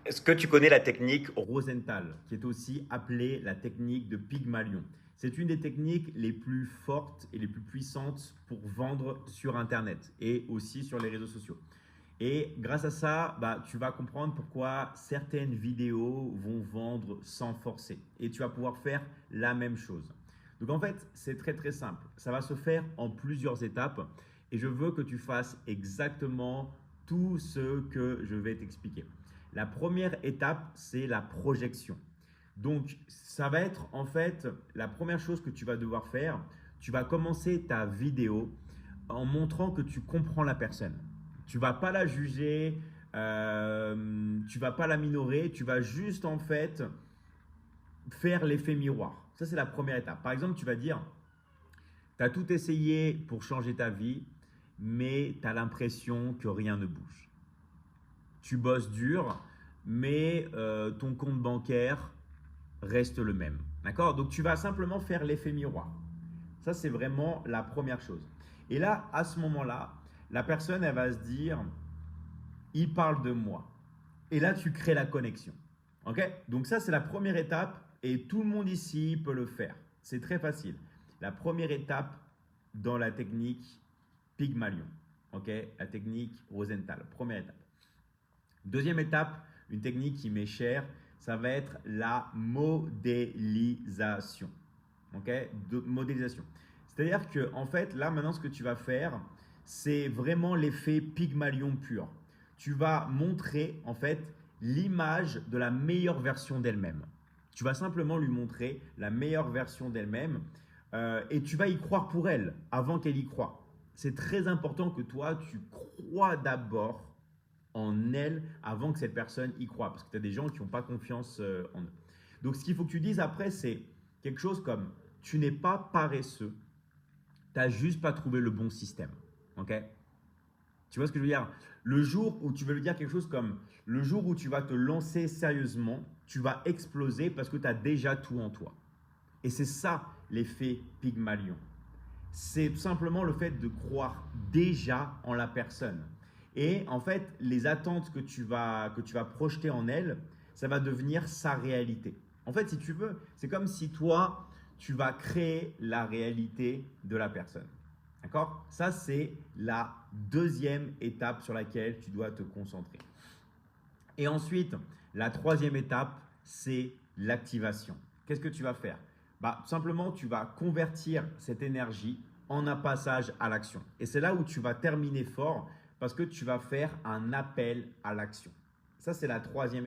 Est-ce que tu connais la technique Rosenthal, qui est aussi appelée la technique de Pygmalion? C'est une des techniques les plus fortes et les plus puissantes pour vendre sur Internet et aussi sur les réseaux sociaux. Et grâce à ça, tu vas comprendre pourquoi certaines vidéos vont vendre sans forcer. Et tu vas pouvoir faire la même chose. Donc en fait, c'est très très simple. Ça va se faire en plusieurs étapes. Et je veux que tu fasses exactement tout ce que je vais t'expliquer. La première étape, c'est la projection. Donc, ça va être en fait la première chose que tu vas devoir faire. Tu vas commencer ta vidéo en montrant que tu comprends la personne. Tu vas pas la juger, tu vas pas la minorer, tu vas juste en fait faire l'effet miroir. Ça, c'est la première étape. Par exemple, tu vas dire, tu as tout essayé pour changer ta vie, mais tu as l'impression que rien ne bouge. Tu bosses dur, mais ton compte bancaire reste le même. D'accord? Donc tu vas simplement faire l'effet miroir. Ça, c'est vraiment la première chose. Et là, à ce moment-là, la personne, elle va se dire, il parle de moi. Et là, tu crées la connexion. Ok? Donc ça, c'est la première étape et tout le monde ici peut le faire. C'est très facile. La première étape dans la technique Pygmalion. Ok? La technique Rosenthal. Première étape. Deuxième étape, une technique qui m'est chère, ça va être la modélisation. Ok? Modélisation. C'est-à-dire que, en fait, là, maintenant, ce que tu vas faire, c'est vraiment l'effet Pygmalion pur. Tu vas montrer, en fait, l'image de la meilleure version d'elle-même. Tu vas simplement lui montrer la meilleure version d'elle-même et tu vas y croire pour elle avant qu'elle y croie. C'est très important que toi, tu crois d'abord en elle avant que cette personne y croie. Parce que tu as des gens qui n'ont pas confiance en eux. Donc, ce qu'il faut que tu dises après, c'est quelque chose comme tu n'es pas paresseux, tu n'as juste pas trouvé le bon système. Ok? Tu vois ce que je veux dire? Le jour où tu veux lui dire quelque chose comme le jour où tu vas te lancer sérieusement, tu vas exploser parce que tu as déjà tout en toi. Et c'est ça l'effet Pygmalion. C'est tout simplement le fait de croire déjà en la personne. Et en fait, les attentes que tu vas projeter en elle, ça va devenir sa réalité. En fait, si tu veux, c'est comme si toi, tu vas créer la réalité de la personne. D'accord? Ça, c'est la deuxième étape sur laquelle tu dois te concentrer. Et ensuite, la troisième étape, c'est l'activation. Qu'est-ce que tu vas faire? Tout simplement, tu vas convertir cette énergie en un passage à l'action. Et c'est là où tu vas terminer fort parce que tu vas faire un appel à l'action. Ça, c'est la troisième